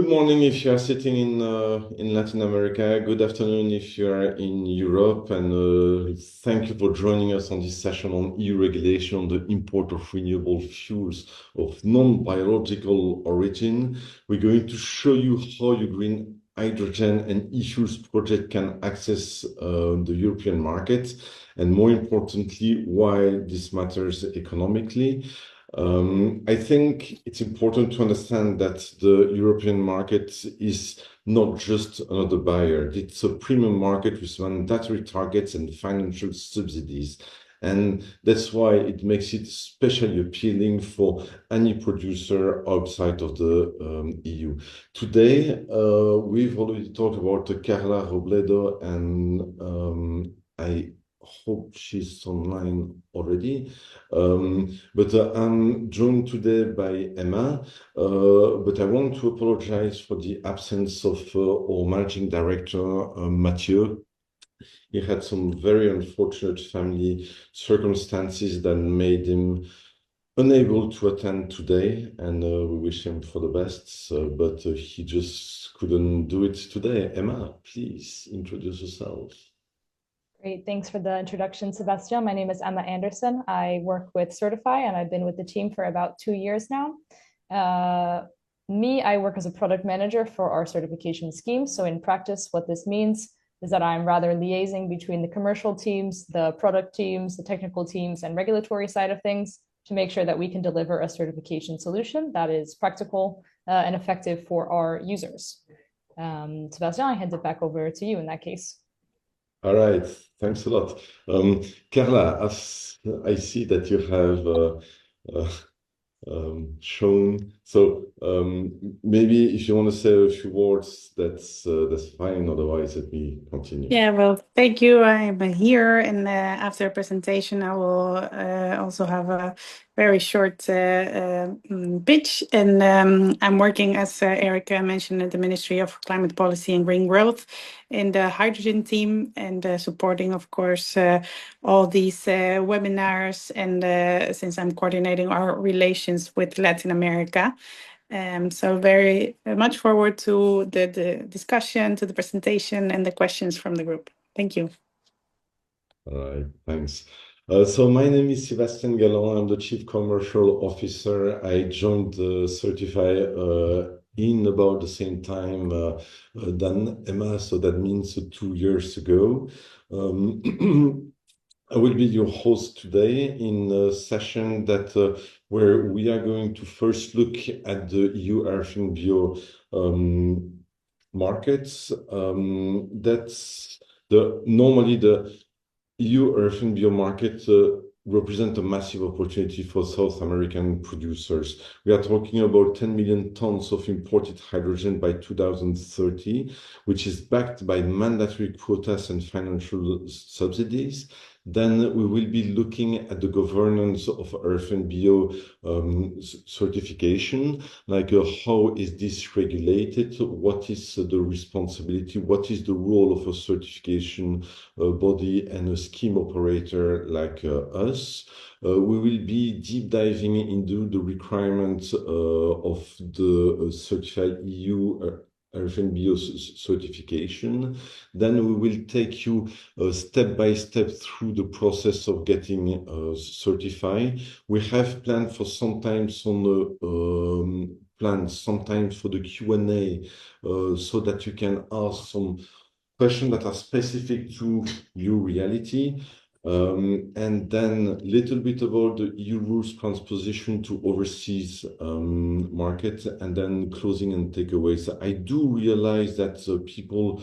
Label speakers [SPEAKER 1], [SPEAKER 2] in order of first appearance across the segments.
[SPEAKER 1] Good morning if you are sitting in Latin America. Good afternoon if you are in Europe. And thank you for joining us on this session on EU regulation on the import of renewable fuels of non-biological origin. We're going to show you how your green hydrogen and e-fuels project can access the European market, and more importantly, why this matters economically. I think it's important to understand that the European market is not just another buyer. It's a premium market with mandatory targets and financial subsidies. And that's why it makes it especially appealing for any producer outside of the EU. Today, we've already talked about Carla Robledo, and I hope she's online already. But I'm joined today by Emma, but I want to apologize for the absence of our managing director, Mathieu. He had some very unfortunate family circumstances that made him unable to attend today, and we wish him for the best, but he just couldn't do it today. Emma, please introduce yourself.
[SPEAKER 2] Great. Thanks for the introduction, Sebastian. My name is Emma Anderson. I work with Certify, and I've been with the team for about 2 years now. I work as a product manager for our certification scheme. So in practice, what this means is that I'm rather liaising between the commercial teams, the product teams, the technical teams, and regulatory side of things to make sure that we can deliver a certification solution that is practical and effective for our users. Sebastian, I hand it back over to you in that case.
[SPEAKER 1] All right, thanks a lot. Carla, as I see that you have shown, so maybe if you want to say a few words, that's fine. Otherwise, let me continue.
[SPEAKER 3] Yeah, well, thank you. I'm here, and after the presentation, I will also have a very short pitch. And I'm working, as Erica mentioned, at the Ministry of Climate Policy and Green Growth in the hydrogen team, and supporting, of course, all these webinars. And since I'm coordinating our relations with Latin America. So very much forward to the discussion, to the presentation, and the questions from the group. Thank you.
[SPEAKER 1] All right, thanks. So my name is Sébastien Galland. I'm the Chief Commercial Officer. I joined Certify in about the same time than Emma, so that means 2 years ago. I will be your host today in a session that where we are going to first look at the EU RFNBO markets. That's normally the EU RFNBO market represent a massive opportunity for South American producers. We are talking about 10 million tons of imported hydrogen by 2030, which is backed by mandatory quotas and financial subsidies. Then we will be looking at the governance of RFNBO certification, like how is this regulated, what is the responsibility, what is the role of a certification body and a scheme operator like us. We will be deep diving into the requirements of the certified EU RFNBO certification. Then we will take you step by step through the process of getting certified. We have planned for sometimes on the sometimes for the Q&A, so that you can ask some questions that are specific to your reality. And then a little bit about the EU rules transposition to overseas market, and then closing and takeaways. I do realize that people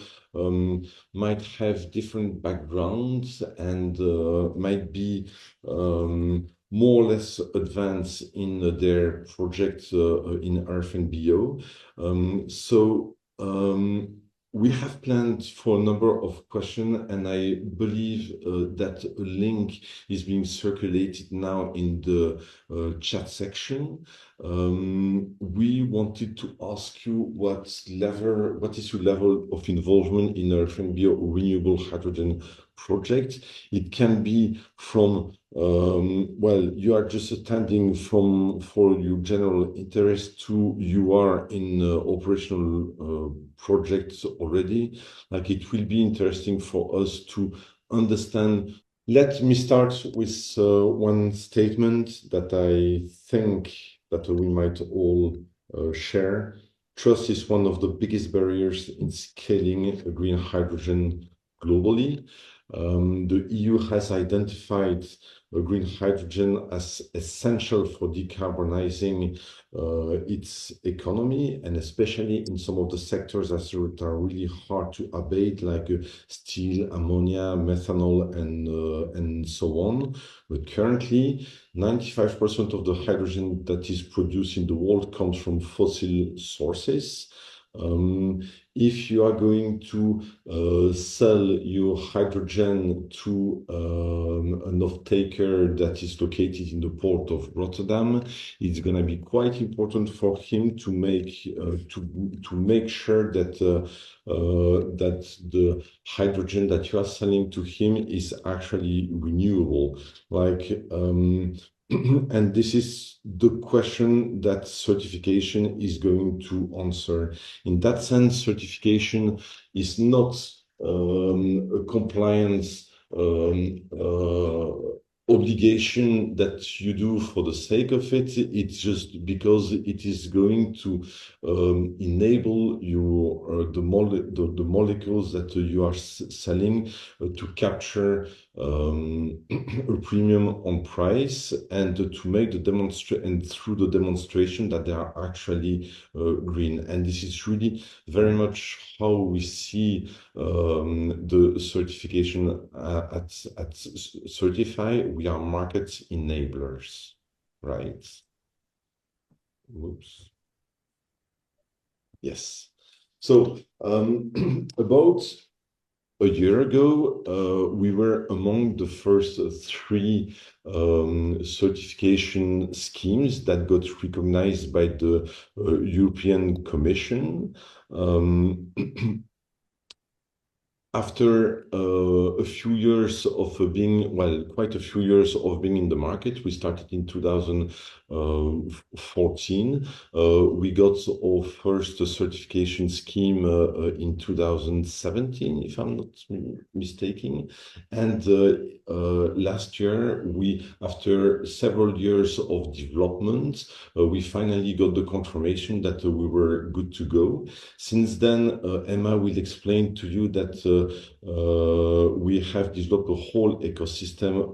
[SPEAKER 1] might have different backgrounds and might be more or less advanced in their projects in RFNBO. We have planned for a number of questions, and I believe that a link is being circulated now in the chat section. We wanted to ask you what is your level of involvement in RFNBO renewable hydrogen project. It can be from well, you are just attending for your general interest to you are in operational projects already. Like it will be interesting for us to understand. Let me start with one statement that I think that we might all share. Trust is one of the biggest barriers in scaling green hydrogen globally. The EU has identified green hydrogen as essential for decarbonizing its economy, and especially in some of the sectors that are really hard to abate, like steel, ammonia, methanol, and so on. But currently, 95% of the hydrogen that is produced in the world comes from fossil sources. If you are going to sell your hydrogen to an off-taker that is located in the port of Rotterdam, it's going to be quite important for him to make sure that that the hydrogen that you are selling to him is actually renewable. Like and this is the question that certification is going to answer. In that sense, certification is not a compliance obligation that you do for the sake of it. It's just because it is going to enable you the molecules that you are selling to capture a premium on price and to make the demonstration and through the demonstration that they are actually green. And this is really very much how we see the certification at Certify. We are market enablers, right? Whoops. Yes. So about a year ago, we were among the first three certification schemes that got recognized by the European Commission. After a few years of being, well, quite a few years of being in the market, we started in 2014. We got our first certification scheme in 2017, if I'm not mistaken. And last year, after several years of development, we finally got the confirmation that we were good to go. Since then, Emma will explain to you that we have developed a whole ecosystem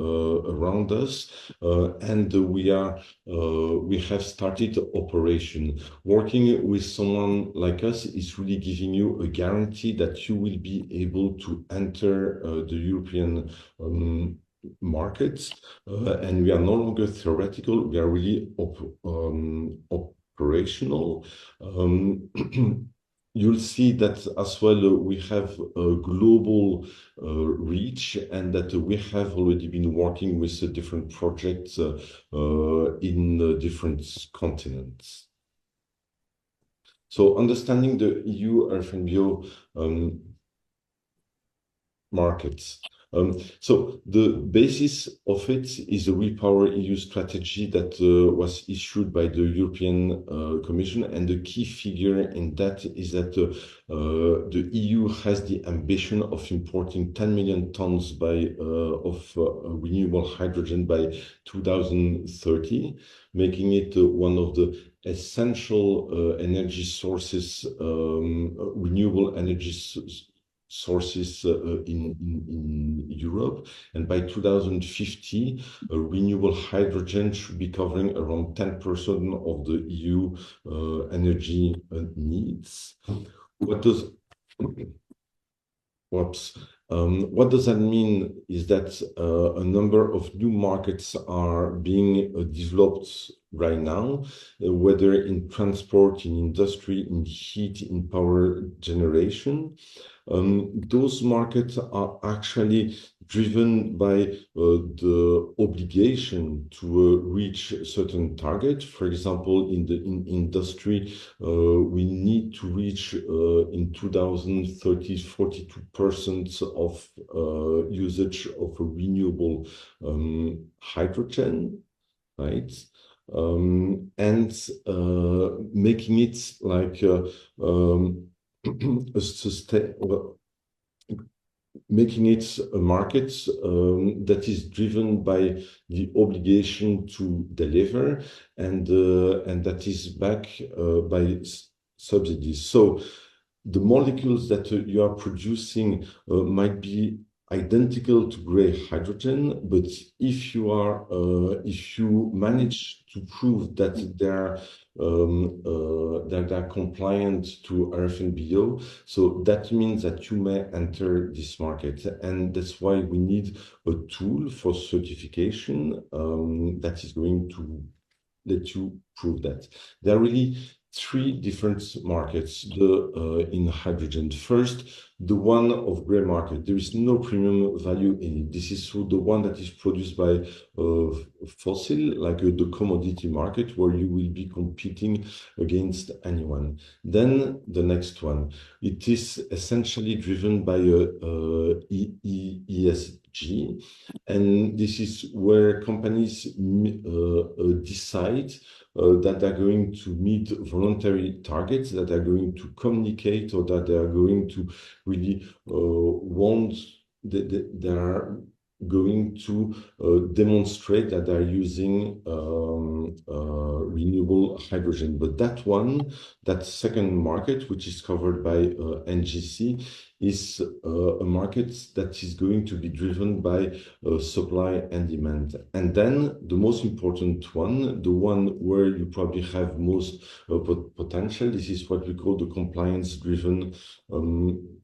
[SPEAKER 1] around us, and we have started operation. Working with someone like us is really giving you a guarantee that you will be able to enter the European markets, and we are no longer theoretical, we are really operational. You'll see that as well we have a global reach, and that we have already been working with different projects in different continents. So understanding the EU RFNBO markets. So the basis of it is the Repower EU strategy that was issued by the European Commission, and the key figure in that is that the EU has the ambition of importing 10 million tons of renewable hydrogen by 2030, making it one of the essential energy sources, renewable energy sources in Europe. And by 2050, renewable hydrogen should be covering around 10% of the EU energy needs. What does that mean is that a number of new markets are being developed right now, whether in transport, in industry, in heat, in power generation. Those markets are actually driven by the obligation to reach a certain target. For example, in industry, we need to reach in 2030 42% of usage of renewable hydrogen, right? And making it like a sustain, making it a market that is driven by the obligation to deliver, and that is backed by subsidies. So the molecules that you are producing might be identical to gray hydrogen, but if you manage to prove that they're compliant to RFNBO, so that means that you may enter this market, and that's why we need a tool for certification that is going to let you prove that. There are really three different markets in hydrogen. First, the one of gray market. There is no premium value in it. This is the one that is produced by fossil, like the commodity market, where you will be competing against anyone. Then the next one, it is essentially driven by ESG, and this is where companies decide that they're going to meet voluntary targets, that are going to communicate, or that they are going to really they are going to demonstrate that they're using renewable hydrogen. But that second market, which is covered by NGC, is a market that is going to be driven by supply and demand. And then the most important one, the one where you probably have most potential, this is what we call the compliance-driven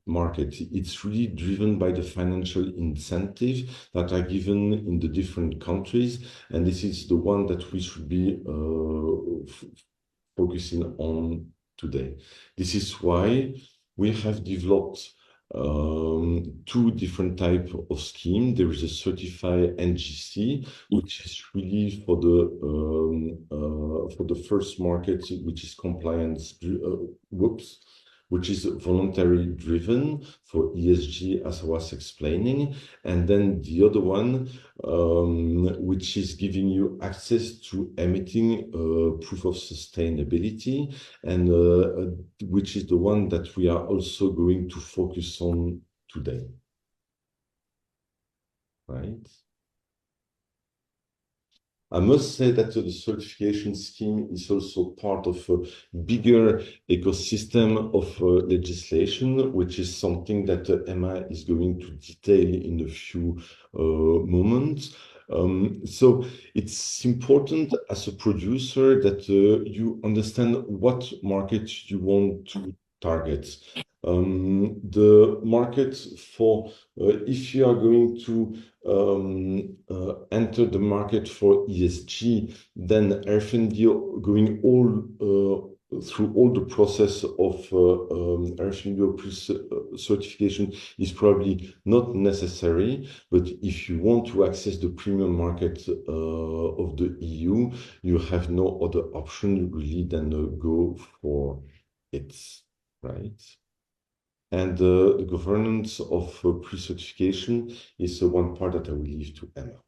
[SPEAKER 1] market. It's really driven by the financial incentives that are given in the different countries, and this is the one that we should be focusing on today. This is why we have developed two different types of scheme. There is a Certify NGC, which is really for the first market, which is compliance, which is voluntary driven for ESG, as I was explaining. And then the other one, which is giving you access to emitting proof of sustainability, and which is the one that we are also going to focus on today. Right? I must say that the certification scheme is also part of a bigger ecosystem of legislation, which is something that Emma is going to detail in a few moments. So it's important as a producer that you understand what market you want to target. The market for if you are going to enter the market for ESG, then RFNBO going through all the process of RFNBO certification is probably not necessary. But if you want to access the premium market of the EU, you have no other option really than go for it, right? And the governance of pre-certification is one part that I will leave to Emma.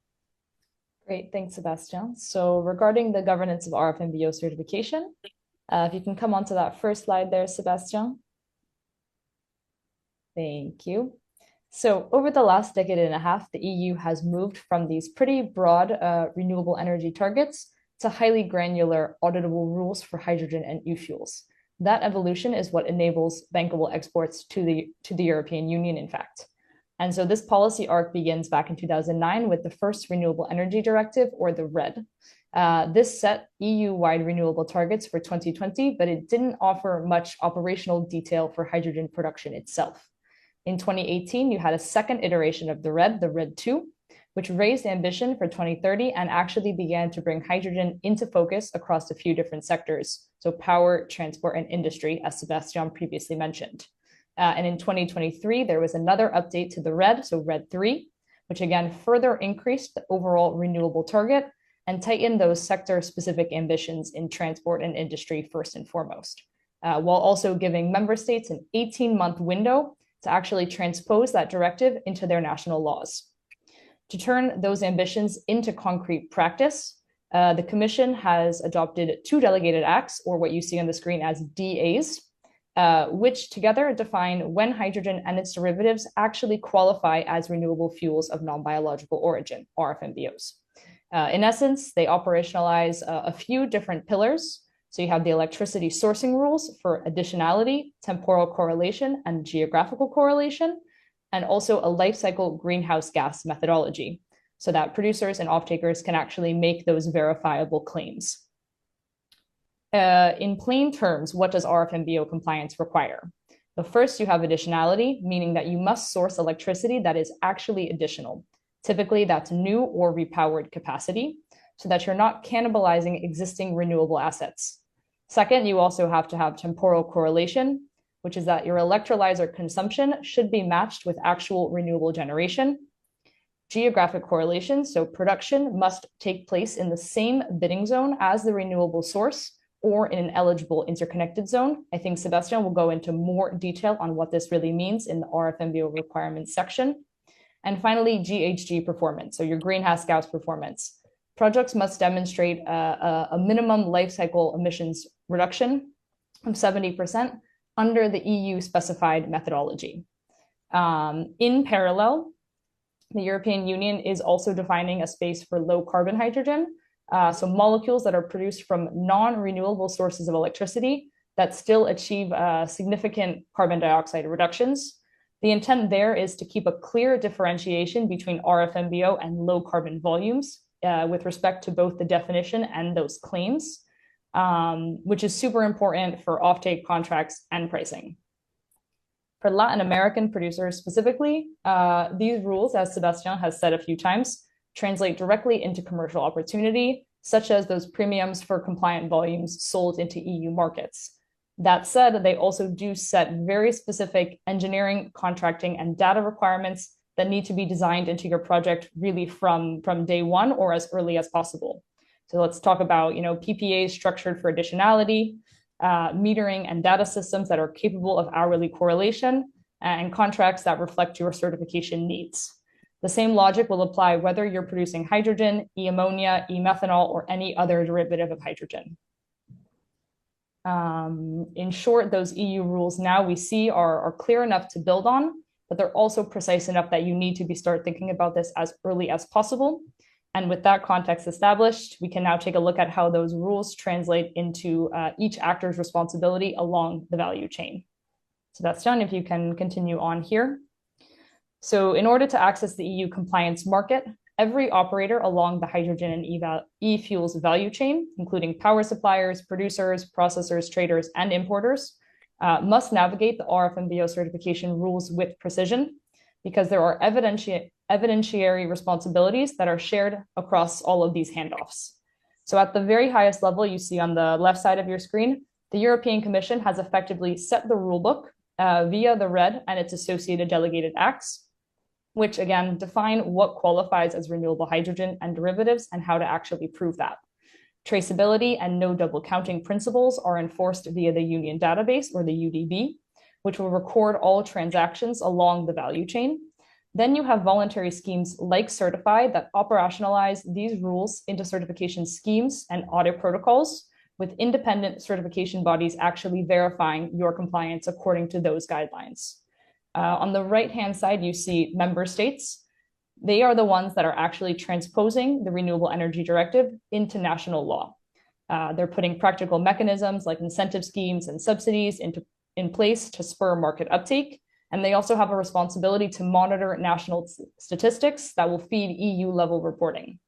[SPEAKER 2] Great, thanks, Sébastien. So regarding the governance of RFNBO certification, if you can come onto that first slide there, Sébastien. Thank you. So over the last decade and a half, the EU has moved from these pretty broad renewable energy targets to highly granular auditable rules for hydrogen and e-fuels. That evolution is what enables bankable exports to the European Union, in fact. And so this policy arc begins back in 2009 with the first Renewable Energy Directive, or the RED. This set EU-wide renewable targets for 2020, but it didn't offer much operational detail for hydrogen production itself. In 2018, you had a second iteration of the RED 2, which raised ambition for 2030 and actually began to bring hydrogen into focus across a few different sectors, so power, transport, and industry, as Sébastien previously mentioned. And in 2023, there was another update to the RED, so RED 3, which again further increased the overall renewable target and tightened those sector-specific ambitions in transport and industry first and foremost, while also giving member states an 18-month window to actually transpose that directive into their national laws. To turn those ambitions into concrete practice, the Commission has adopted 2 delegated acts, or what you see on the screen as DAs, which together define when hydrogen and its derivatives actually qualify as renewable fuels of non-biological origin, RFNBOs. In essence, they operationalize a few different pillars. So you have the electricity sourcing rules for additionality, temporal correlation, and geographical correlation, and also a life cycle greenhouse gas methodology, so that producers and off-takers can actually make those verifiable claims. In plain terms, what does RFNBO compliance require? But first, you have additionality, meaning that you must source electricity that is actually additional. Typically, that's new or repowered capacity, so that you're not cannibalizing existing renewable assets. Second, you also have to have temporal correlation, which is that your electrolyzer consumption should be matched with actual renewable generation. Geographic correlation, so production must take place in the same bidding zone as the renewable source or in an eligible interconnected zone. I think Sebastian will go into more detail on what this really means in the RFNBO requirements section. And finally, GHG performance, so your greenhouse gas performance. Projects must demonstrate a minimum life cycle emissions reduction of 70% under the EU specified methodology. In parallel, the European Union is also defining a space for low carbon hydrogen, so molecules that are produced from non-renewable sources of electricity that still achieve significant carbon dioxide reductions. The intent there is to keep a clear differentiation between RFNBO and low carbon volumes with respect to both the definition and those claims, which is super important for offtake contracts and pricing. For Latin American producers specifically, these rules, as Sebastian has said a few times, translate directly into commercial opportunity, such as those premiums for compliant volumes sold into EU markets. That said, they also do set very specific engineering, contracting, and data requirements that need to be designed into your project really from day one or as early as possible. So let's talk about PPAs structured for additionality, metering and data systems that are capable of hourly correlation, and contracts that reflect your certification needs. The same logic will apply whether you're producing hydrogen, e-ammonia, e-methanol, or any other derivative of hydrogen. In short, those EU rules now we see are clear enough to build on, but they're also precise enough that you need to start thinking about this as early as possible. And with that context established, we can now take a look at how those rules translate into each actor's responsibility along the value chain. So that's done. If you can continue on here. So in order to access the EU compliance market, every operator along the hydrogen and e-fuels value chain, including power suppliers, producers, processors, traders, and importers, must navigate the RFNBO certification rules with precision, because there are evidentiary responsibilities that are shared across all of these handoffs. So at the very highest level, you see on the left side of your screen, the European Commission has effectively set the rulebook via the RED and its associated delegated acts, which again define what qualifies as renewable hydrogen and derivatives and how to actually prove that. Traceability and no double counting principles are enforced via the Union Database, or the UDB, which will record all transactions along the value chain. Then you have voluntary schemes like Certify that operationalize these rules into certification schemes and audit protocols, with independent certification bodies actually verifying your compliance according to those guidelines. On the right-hand side, you see member states. They are the ones that are actually transposing the Renewable Energy Directive into national law. They're putting practical mechanisms like incentive schemes and subsidies in place to spur market uptake. And they also have a responsibility to monitor national statistics that will feed EU-level reporting.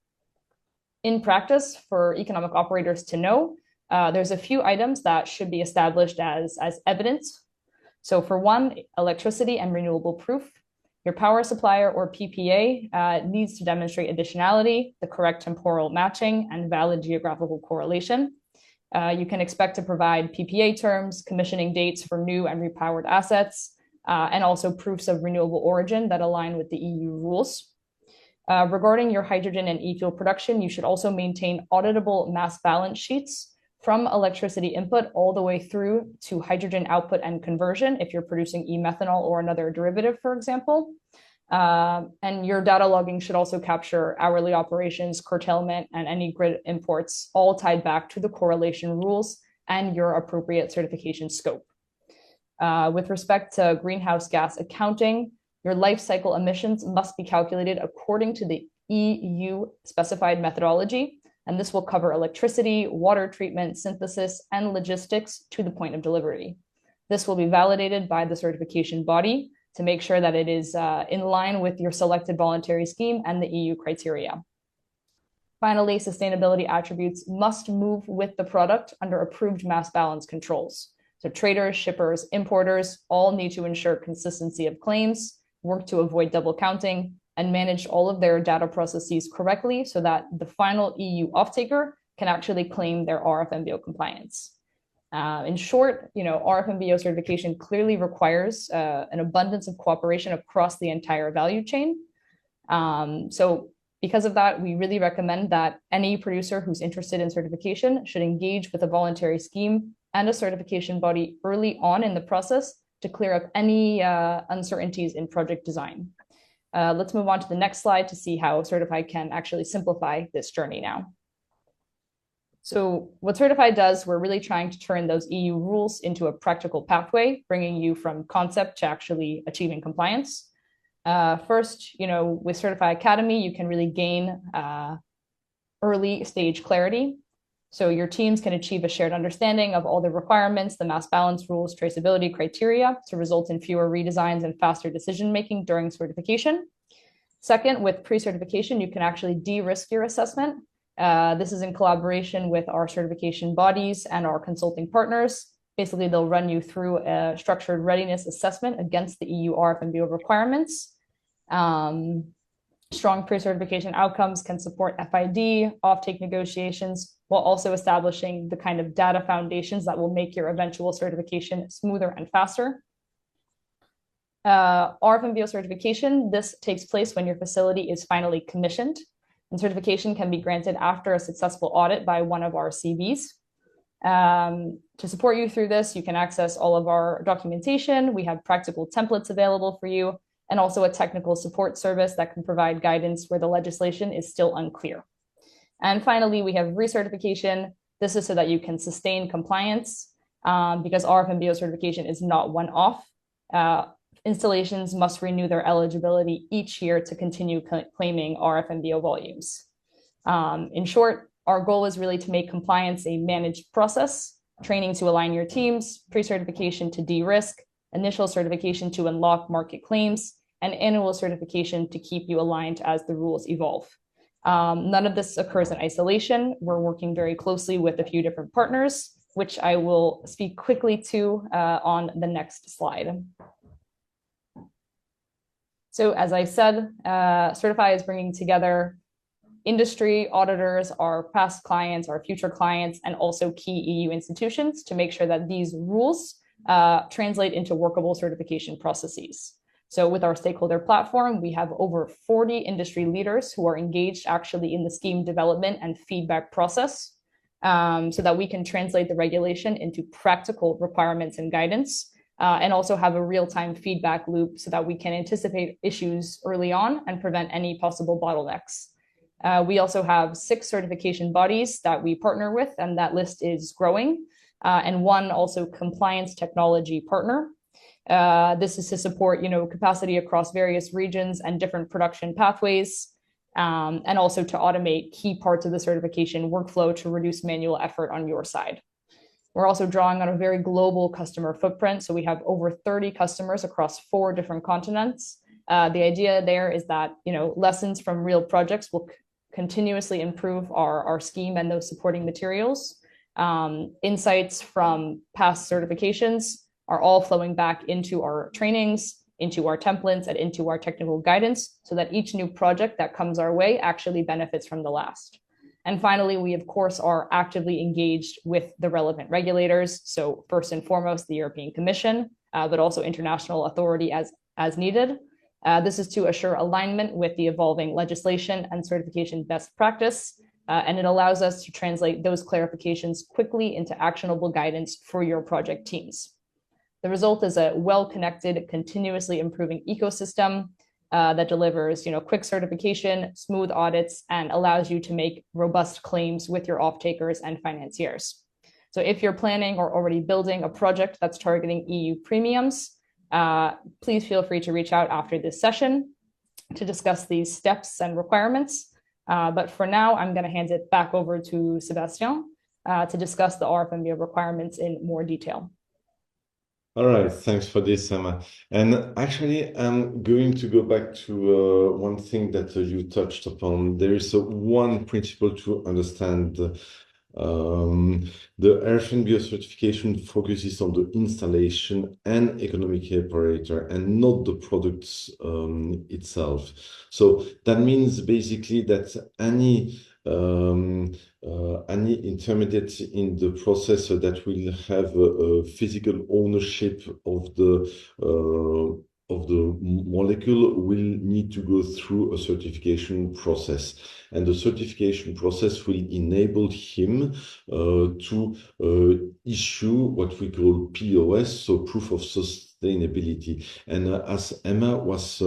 [SPEAKER 2] In practice, for economic operators to know, there's a few items that should be established as evidence. So for one, electricity and renewable proof. Your power supplier or PPA needs to demonstrate additionality, the correct temporal matching, and valid geographical correlation. You can expect to provide PPA terms, commissioning dates for new and repowered assets, and also proofs of renewable origin that align with the EU rules. Regarding your hydrogen and e-fuel production, you should also maintain auditable mass balance sheets from electricity input all the way through to hydrogen output and conversion if you're producing e-methanol or another derivative, for example. And your data logging should also capture hourly operations, curtailment, and any grid imports, all tied back to the correlation rules and your appropriate certification scope. With respect to greenhouse gas accounting, your life cycle emissions must be calculated according to the EU specified methodology, and this will cover electricity, water treatment, synthesis, and logistics to the point of delivery. This will be validated by the certification body to make sure that it is in line with your selected voluntary scheme and the EU criteria. Finally, sustainability attributes must move with the product under approved mass balance controls. So traders, shippers, importers all need to ensure consistency of claims, work to avoid double counting, and manage all of their data processes correctly so that the final EU offtaker can actually claim their RFMBO compliance. In short, RFMBO certification clearly requires an abundance of cooperation across the entire value chain. So because of that, we really recommend that any producer who's interested in certification should engage with a voluntary scheme and a certification body early on in the process to clear up any uncertainties in project design. Let's move on to the next slide to see how Certify can actually simplify this journey now. So what Certify does, we're really trying to turn those EU rules into a practical pathway, bringing you from concept to actually achieving compliance. First, with Certify Academy, you can really gain early stage clarity. So your teams can achieve a shared understanding of all the requirements, the mass balance rules, traceability criteria to result in fewer redesigns and faster decision-making during certification. Second, with pre-certification, you can actually de-risk your assessment. This is in collaboration with our certification bodies and our consulting partners. Basically, they'll run you through a structured readiness assessment against the EU RFMBO requirements. Strong pre-certification outcomes can support FID, offtake negotiations, while also establishing the kind of data foundations that will make your eventual certification smoother and faster. RFMBO certification, this takes place when your facility is finally commissioned, and certification can be granted after a successful audit by one of our CBs. To support you through this, you can access all of our documentation. We have practical templates available for you, and also a technical support service that can provide guidance where the legislation is still unclear. And finally, we have recertification. This is so that you can sustain compliance because RFMBO certification is not one-off. Installations must renew their eligibility each year to continue claiming RFMBO volumes. In short, our goal is really to make compliance a managed process, training to align your teams, pre-certification to de-risk, initial certification to unlock market claims, and annual certification to keep you aligned as the rules evolve. None of this occurs in isolation. We're working very closely with a few different partners, which I will speak quickly to on the next slide. So as I said, Certify is bringing together industry, auditors, our past clients, our future clients, and also key EU institutions to make sure that these rules translate into workable certification processes. So with our stakeholder platform, we have over 40 industry leaders who are engaged actually in the scheme development and feedback process so that we can translate the regulation into practical requirements and guidance and also have a real-time feedback loop so that we can anticipate issues early on and prevent any possible bottlenecks. We also have 6 certification bodies that we partner with, and that list is growing, and one also compliance technology partner. This is to support, capacity across various regions and different production pathways, and also to automate key parts of the certification workflow to reduce manual effort on your side. We're also drawing on a very global customer footprint. So we have over 30 customers across 4 different continents. The idea there is that, lessons from real projects will continuously improve our scheme and those supporting materials. Insights from past certifications are all flowing back into our trainings, into our templates, and into our technical guidance so that each new project that comes our way actually benefits from the last. And finally, we, of course, are actively engaged with the relevant regulators. So first and foremost, the European Commission, but also international authority as needed. This is to assure alignment with the evolving legislation and certification best practice, and it allows us to translate those clarifications quickly into actionable guidance for your project teams. The result is a well-connected, continuously improving ecosystem that delivers, quick certification, smooth audits, and allows you to make robust claims with your off-takers and financiers. So if you're planning or already building a project that's targeting EU premiums, please feel free to reach out after this session to discuss these steps and requirements. But for now, I'm going to hand it back over to Sébastien to discuss the RFMBO requirements in more detail.
[SPEAKER 1] All right, thanks for this, Emma. And actually, I'm going to go back to one thing that you touched upon. There is one principle to understand. The RFNBO certification focuses on the installation and economic operator and not the products itself. So that means basically that any intermediate in the process that will have a physical ownership of the molecule will need to go through a certification process. And the certification process will enable him to issue what we call POS, so proof of sustainability. And as Emma was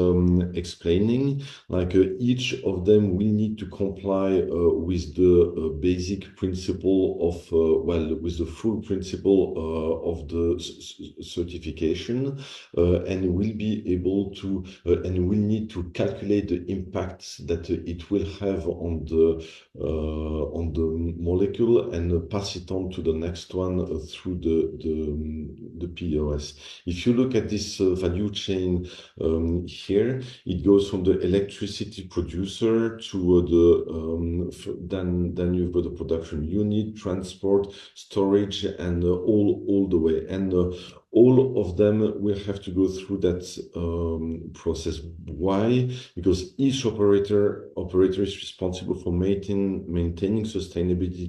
[SPEAKER 1] explaining, like each of them will need to comply with the basic principle of, with the full principle of the certification, and will be able to, and will need to calculate the impacts that it will have on the molecule and pass it on to the next one through the POS. If you look at this value chain here, it goes from the electricity producer to then you've got the production unit, transport, storage, and all the way. And all of them will have to go through that process. Why? Because each operator is responsible for maintaining sustainability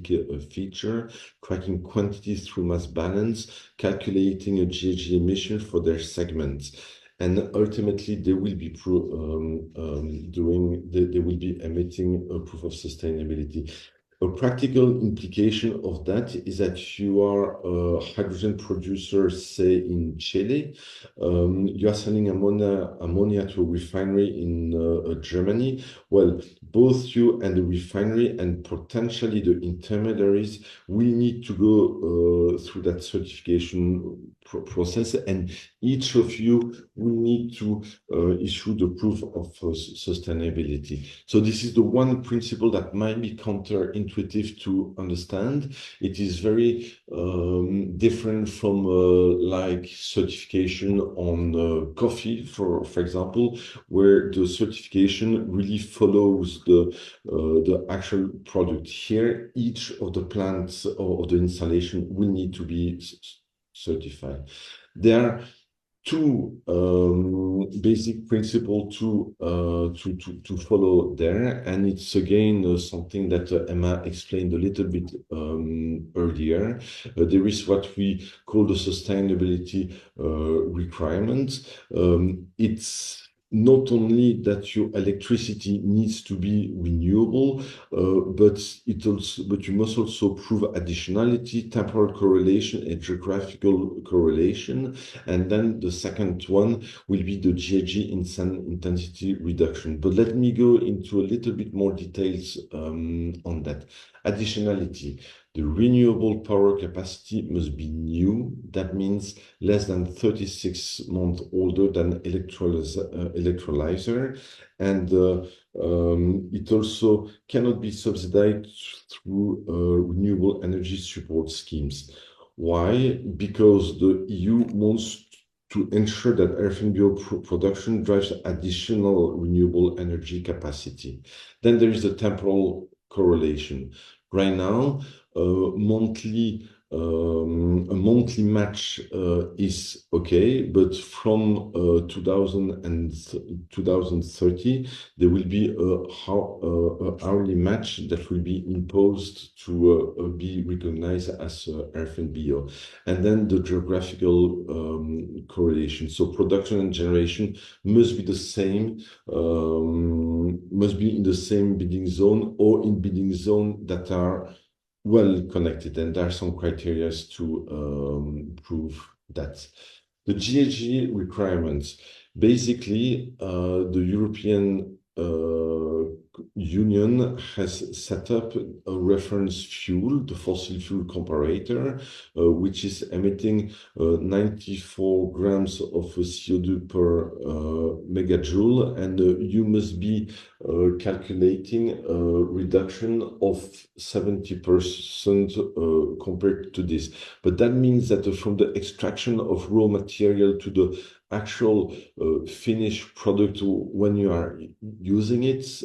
[SPEAKER 1] feature, tracking quantities through mass balance, calculating a GHG emission for their segments. And ultimately, they will be emitting a proof of sustainability. A practical implication of that is that you are a hydrogen producer, say in Chile. You are selling ammonia to a refinery in Germany. Well, both you and the refinery and potentially the intermediaries will need to go through that certification process, and each of you will need to issue the proof of sustainability. So this is the one principle that might be counterintuitive to understand. It is very different from like certification on coffee, for example, where the certification really follows the actual product. Here, each of the plants or the installation will need to be certified. There are two basic principles to follow there, and it's again something that Emma explained a little bit earlier. There is what we call the sustainability requirements. It's not only that your electricity needs to be renewable, but you must also prove additionality, temporal correlation, and geographical correlation. And then the second one will be the GHG intensity reduction. But let me go into a little bit more details on that. Additionality. The renewable power capacity must be new. That means less than 36 months older than electrolyzer. And it also cannot be subsidized through renewable energy support schemes. Why? Because the EU wants to ensure that RFNBO production drives additional renewable energy capacity. Then there is the temporal correlation. Right now, monthly a monthly match is okay, but from 2030, there will be a hourly match that will be imposed to be recognized as RFNBO. And then the geographical correlation. So production and generation must be the same, must be in the same bidding zone or in bidding zone that are well connected, and there are some criteria to prove that. The GHG requirements, basically, the European Union has set up a reference fuel, the fossil fuel comparator, which is emitting 94 grams of CO2 per megajoule, and you must be calculating a reduction of 70% compared to this. But that means that from the extraction of raw material to the actual finished product when you are using it,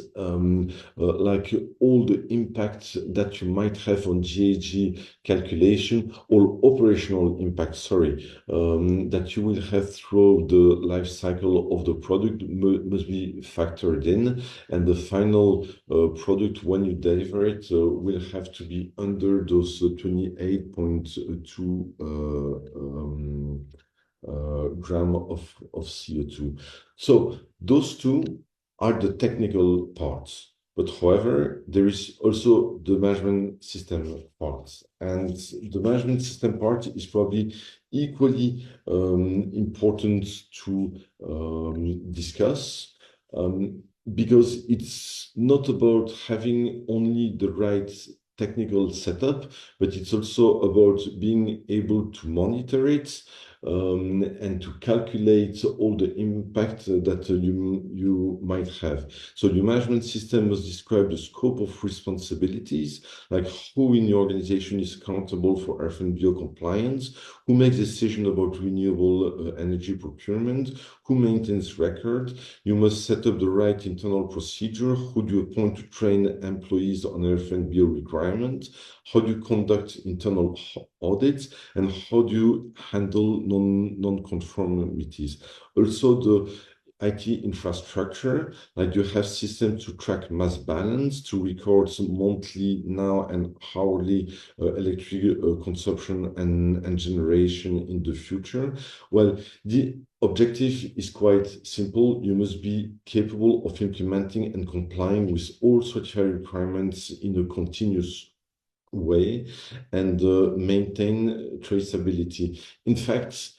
[SPEAKER 1] like all the impact that you might have on GHG calculation or operational impact, that you will have through the life cycle of the product must be factored in, and the final product when you deliver it will have to be under those 28.2 gram of CO2. So those two are the technical parts. But however, there is also the management system part. And the management system part is probably equally important to discuss, because it's not about having only the right technical setup, but it's also about being able to monitor it, and to calculate all the impact that you might have. So your management system must describe the scope of responsibilities, like who in your organization is accountable for RFNBO compliance, who makes decision about renewable energy procurement, who maintains record. You must set up the right internal procedure. Who do you appoint to train employees on RFNBO requirements? How do you conduct internal audits? And how do you handle non-conformities? Also, the IT infrastructure, like you have systems to track mass balance, to record some monthly, now and hourly electric consumption and generation in the future. Well, the objective is quite simple. You must be capable of implementing and complying with all Certify requirements in a continuous way, and maintain traceability. In fact,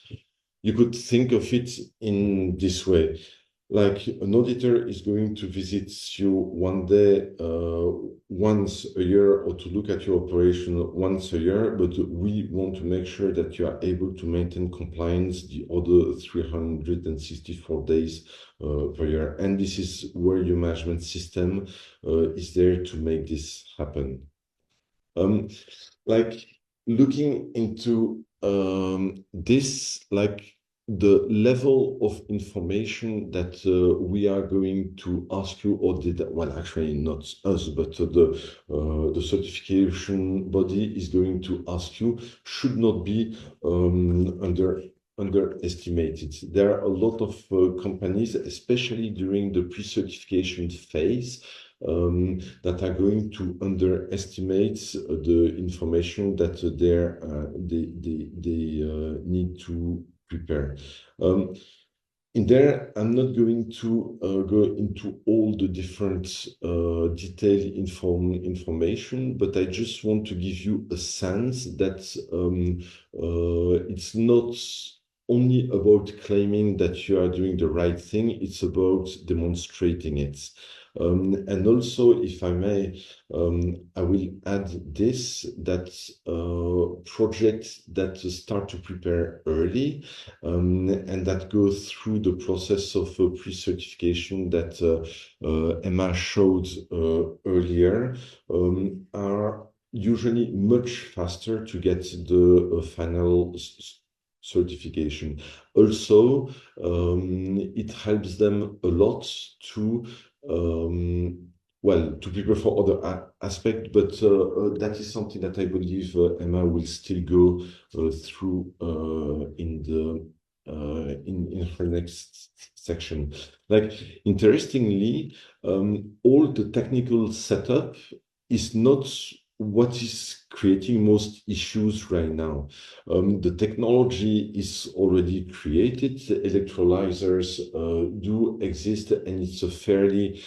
[SPEAKER 1] you could think of it in this way. Like an auditor is going to visit you one day, once a year, or to look at your operation once a year, but we want to make sure that you are able to maintain compliance the other 364 days per year. And this is where your management system is there to make this happen. Like looking into this, like the level of information that we are going to ask you, or well, actually not us, but the certification body is going to ask you, should not be underestimated. There are a lot of companies, especially during the pre-certification phase, that are going to underestimate the information that they need to prepare. In there, I'm not going to go into all the different detailed information, but I just want to give you a sense that it's not only about claiming that you are doing the right thing, it's about demonstrating it. And also, if I may, I will add this, that projects that start to prepare early and that go through the process of pre-certification that Emma showed earlier are usually much faster to get the final certification. Also, it helps them a lot to well, to prepare for other aspects, but that is something that I believe Emma will still go through in her next section. Like, interestingly, all the technical setup is not what is creating most issues right now. The technology is already created, the electrolyzers do exist, and it's a fairly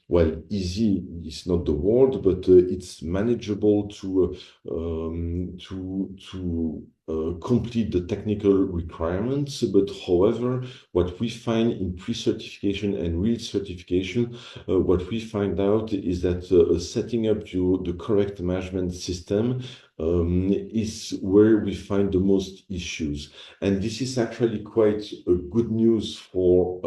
[SPEAKER 1] well, easy is not the word, but it's manageable to complete the technical requirements. But however, what we find in pre-certification and real certification, what we find out is that setting up the correct management system is where we find the most issues. And this is actually quite good news for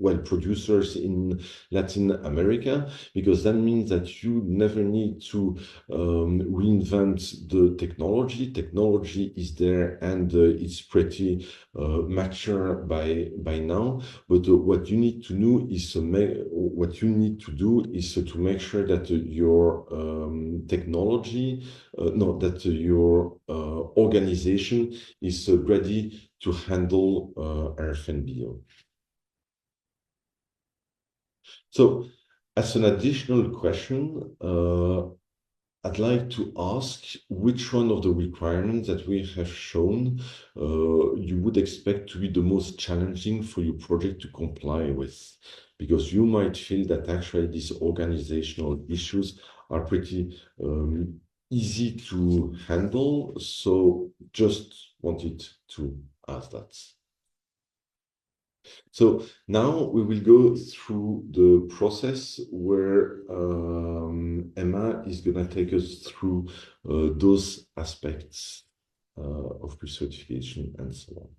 [SPEAKER 1] well, producers in Latin America, because that means that you never need to reinvent the technology. Technology is there, and it's pretty mature by now. But what you need to do is to make sure that your technology, no, that your organization is ready to handle RFNBO. So, as an additional question, I'd like to ask which one of the requirements that we have shown you would expect to be the most challenging for your project to comply with, because you might feel that actually these organizational issues are pretty easy to handle. So, just wanted to ask that. So now we will go through the process where Emma is going to take us through those aspects of pre-certification and so on.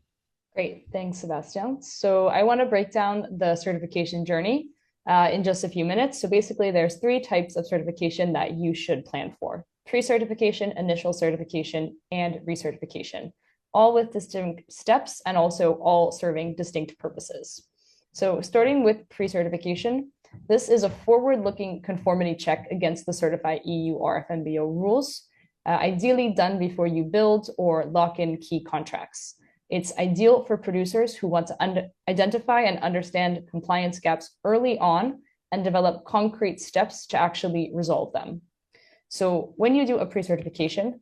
[SPEAKER 2] Great, thanks, Sebastian. So I want to break down the certification journey in just a few minutes. So basically, there's three types of certification that you should plan for: pre-certification, initial certification, and recertification, all with distinct steps and also all serving distinct purposes. So starting with pre-certification, this is a forward-looking conformity check against the certified EU RFNBO rules, ideally done before you build or lock in key contracts. It's ideal for producers who want to identify and understand compliance gaps early on and develop concrete steps to actually resolve them. So when you do a pre-certification,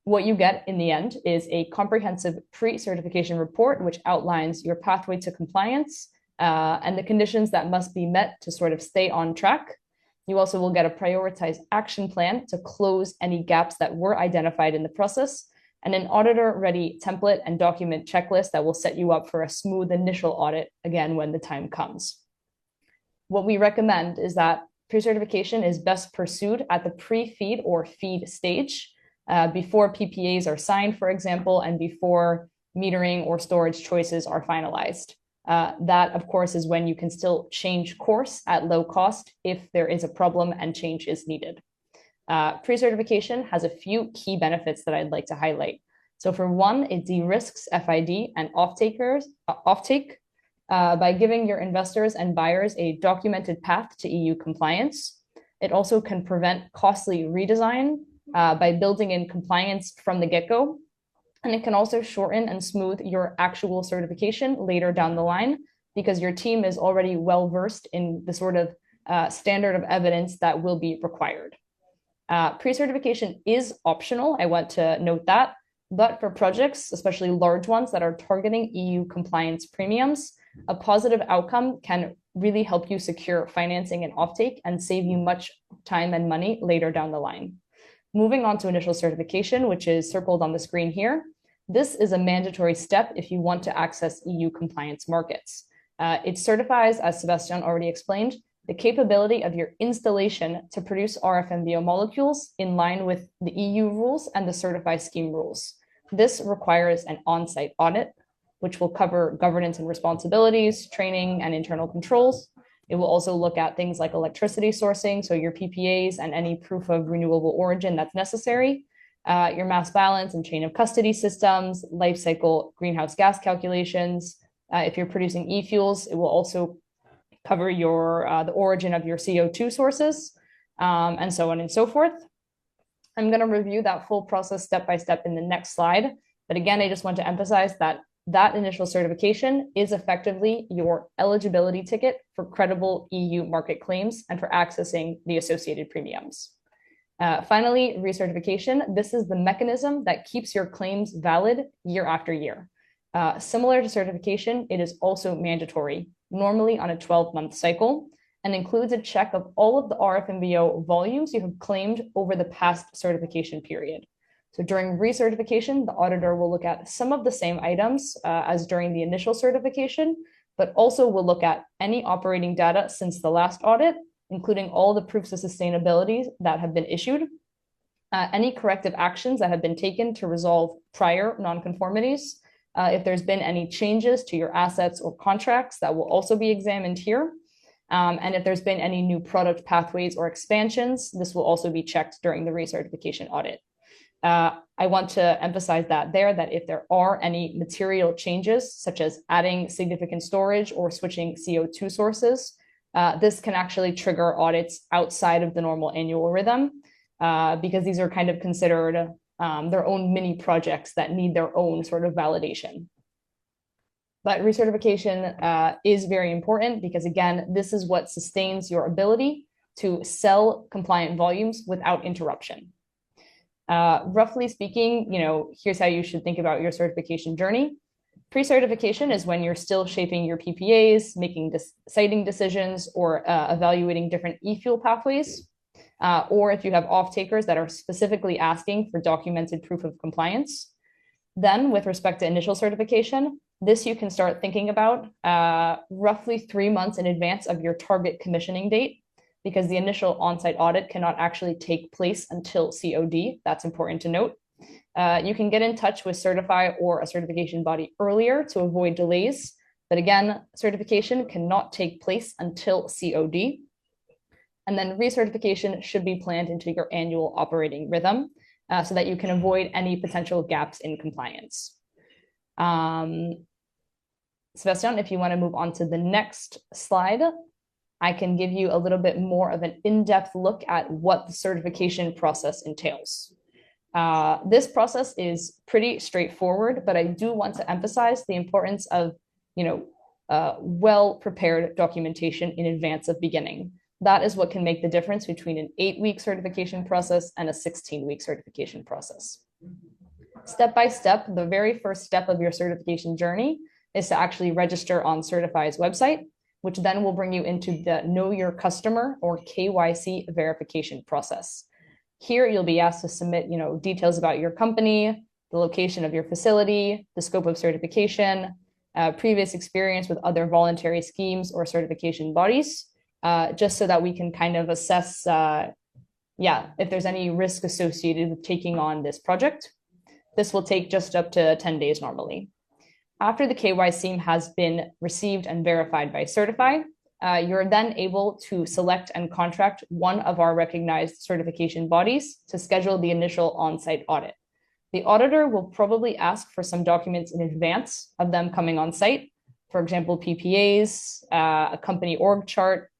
[SPEAKER 2] what you get in the end is a comprehensive pre-certification report, which outlines your pathway to compliance and the conditions that must be met to sort of stay on track. You also will get a prioritized action plan to close any gaps that were identified in the process, and an auditor-ready template and document checklist that will set you up for a smooth initial audit, again, when the time comes. What we recommend is that pre-certification is best pursued at the pre-feed or feed stage, before PPAs are signed, for example, and before metering or storage choices are finalized. That, of course, is when you can still change course at low cost if there is a problem and change is needed. Pre-certification has a few key benefits that I'd like to highlight. So for one, it de-risks FID and offtake by giving your investors and buyers a documented path to EU compliance. It also can prevent costly redesign by building in compliance from the get-go. And it can also shorten and smooth your actual certification later down the line, because your team is already well versed in the sort of standard of evidence that will be required. Pre-certification is optional, I want to note that, but for projects, especially large ones that are targeting EU compliance premiums, a positive outcome can really help you secure financing and offtake and save you much time and money later down the line. Moving on to initial certification, which is circled on the screen here. This is a mandatory step if you want to access EU compliance markets. It certifies, as Sebastian already explained, the capability of your installation to produce RFNBO molecules in line with the EU rules and the Certify scheme rules. This requires an on-site audit, which will cover governance and responsibilities, training, and internal controls. It will also look at things like electricity sourcing, so your PPAs and any proof of renewable origin that's necessary, your mass balance and chain of custody systems, life cycle greenhouse gas calculations, If you're producing e-fuels, it will also cover the origin of your CO2 sources, and so on and so forth. I'm going to review that full process step by step in the next slide. But again, I just want to emphasize that that initial certification is effectively your eligibility ticket for credible EU market claims and for accessing the associated premiums. Finally, recertification. This is the mechanism that keeps your claims valid year after year. Similar to certification, it is also mandatory, normally on a 12-month cycle, and includes a check of all of the RFNBO volumes you have claimed over the past certification period. So during recertification, the auditor will look at some of the same items as during the initial certification, but also will look at any operating data since the last audit, including all the proofs of sustainability that have been issued, any corrective actions that have been taken to resolve prior nonconformities, if there's been any changes to your assets or contracts, that will also be examined here. And if there's been any new product pathways or expansions, this will also be checked during the recertification audit. I want to emphasize that if there are any material changes, such as adding significant storage or switching CO2 sources, this can actually trigger audits outside of the normal annual rhythm, because these are kind of considered their own mini projects that need their own sort of validation. But recertification is very important because, again, this is what sustains your ability to sell compliant volumes without interruption. Roughly speaking, here's how you should think about your certification journey. Pre-certification is when you're still shaping your PPAs, making siting decisions, or evaluating different e-fuel pathways, or if you have off-takers that are specifically asking for documented proof of compliance. Then, with respect to initial certification, this you can start thinking about roughly 3 months in advance of your target commissioning date, because the initial on-site audit cannot actually take place until COD. That's important to note. You can get in touch with Certify or a certification body earlier to avoid delays. But again, certification cannot take place until COD. And then recertification should be planned into your annual operating rhythm so that you can avoid any potential gaps in compliance. Sebastian, if you want to move on to the next slide, I can give you a little bit more of an in-depth look at what the certification process entails. This process is pretty straightforward, but I do want to emphasize the importance of, well-prepared documentation in advance of beginning. That is what can make the difference between an 8-week certification process and a 16-week certification process. Step by step, the very first step of your certification journey is to actually register on Certify's website, which then will bring you into the Know Your Customer or KYC verification process. Here, you'll be asked to submit, details about your company, the location of your facility, the scope of certification, previous experience with other voluntary schemes or certification bodies, just so that we can kind of assess, if there's any risk associated with taking on this project. This will take just up to 10 days normally. After the KYC has been received and verified by Certify, you're then able to select and contract one of our recognized certification bodies to schedule the initial on-site audit. The auditor will probably ask for some documents in advance of them coming on site. For example, PPAs, a company org chart,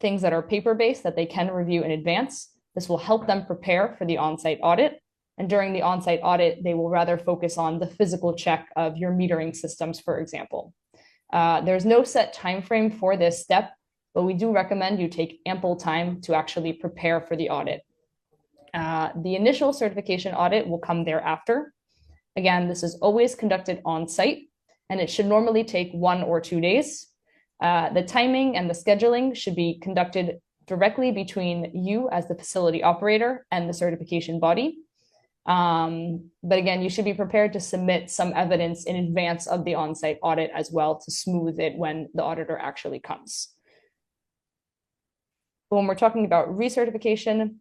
[SPEAKER 2] things that are paper-based that they can review in advance. This will help them prepare for the on-site audit. And during the on-site audit, they will rather focus on the physical check of your metering systems, for example. There's no set time frame for this step, but we do recommend you take ample time to actually prepare for the audit. The initial certification audit will come thereafter. Again, this is always conducted on site, and it should normally take 1 or 2 days. The timing and the scheduling should be conducted directly between you as the facility operator and the certification body. But again, you should be prepared to submit some evidence in advance of the on-site audit as well to smooth it when the auditor actually comes. When we're talking about recertification,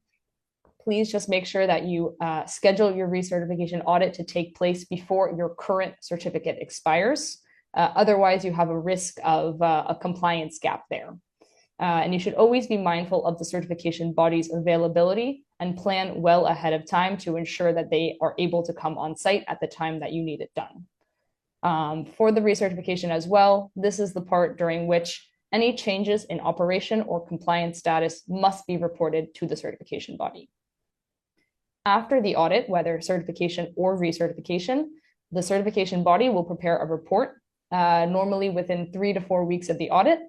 [SPEAKER 2] please just make sure that you schedule your recertification audit to take place before your current certificate expires. Otherwise, you have a risk of a compliance gap there. And you should always be mindful of the certification body's availability and plan well ahead of time to ensure that they are able to come on site at the time that you need it done. For the recertification as well, this is the part during which any changes in operation or compliance status must be reported to the certification body. After the audit, whether certification or recertification, the certification body will prepare a report, normally within 3 to 4 weeks of the audit.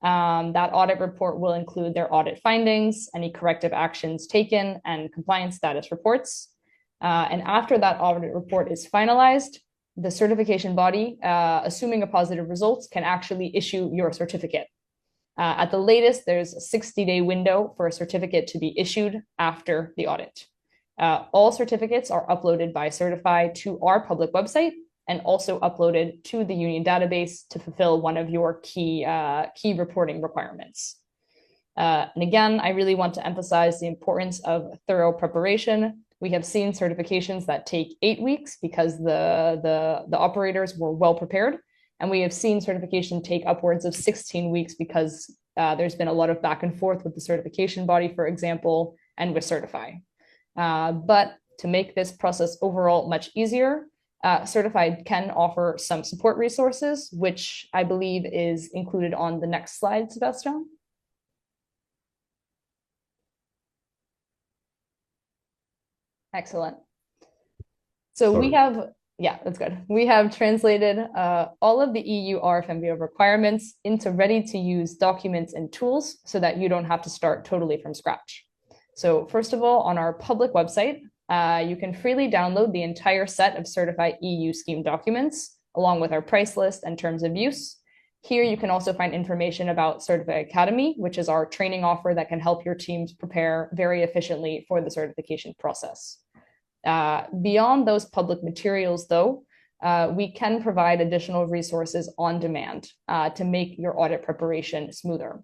[SPEAKER 2] That audit report will include their audit findings, any corrective actions taken, and compliance status reports. And after that audit report is finalized, the certification body, assuming a positive results, can actually issue your certificate. At the latest, there's a 60-day window for a certificate to be issued after the audit. All certificates are uploaded by Certify to our public website and also uploaded to the union database to fulfill one of your key reporting requirements. And again, I really want to emphasize the importance of thorough preparation. We have seen certifications that take 8 weeks because the operators were well prepared. And we have seen certification take upwards of 16 weeks because there's been a lot of back and forth with the certification body, for example, and with Certify. But to make this process overall much easier, Certified can offer some support resources, which I believe is included on the next slide, Sebastian. Excellent. So we have, yeah, that's good. We have translated all of the EU RFMVO requirements into ready-to-use documents and tools so that you don't have to start totally from scratch. So first of all, on our public website, you can freely download the entire set of certified EU scheme documents, along with our price list and terms of use. Here, you can also find information about Certify Academy, which is our training offer that can help your teams prepare very efficiently for the certification process. Beyond those public materials, though, we can provide additional resources on demand to make your audit preparation smoother.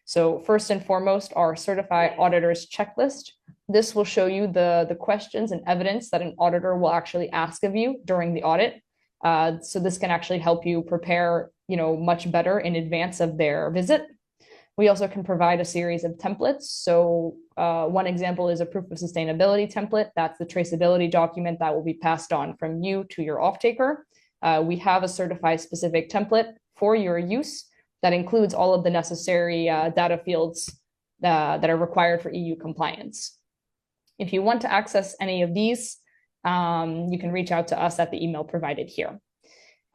[SPEAKER 2] So first and foremost, our Certified Auditor's Checklist. This will show you the questions and evidence that an auditor will actually ask of you during the audit. So this can actually help you prepare, much better in advance of their visit. We also can provide a series of templates. So one example is a proof of sustainability template. That's the traceability document that will be passed on from you to your off-taker. We have a Certify specific template for your use that includes all of the necessary data fields that are required for EU compliance. If you want to access any of these, you can reach out to us at the email provided here.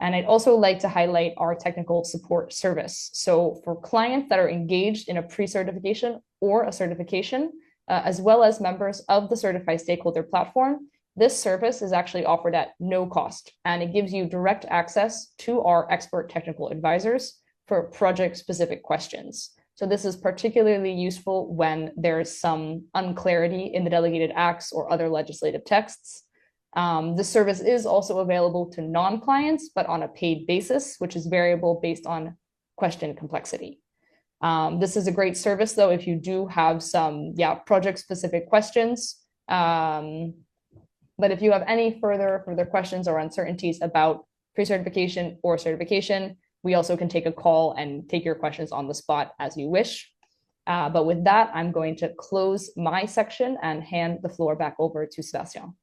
[SPEAKER 2] And I'd also like to highlight our technical support service. So for clients that are engaged in a pre-certification or a certification, as well as members of the Certify stakeholder platform, this service is actually offered at no cost, and it gives you direct access to our expert technical advisors for project-specific questions. So this is particularly useful when there's some unclarity in the delegated acts or other legislative texts. This service is also available to non-clients, but on a paid basis, which is variable based on question complexity. This is a great service, though, if you do have some project-specific questions. But if you have any further questions or uncertainties about pre-certification or certification, we also can take a call and take your questions on the spot as you wish. But with that, I'm going to close my section and hand the floor back over to Sebastian.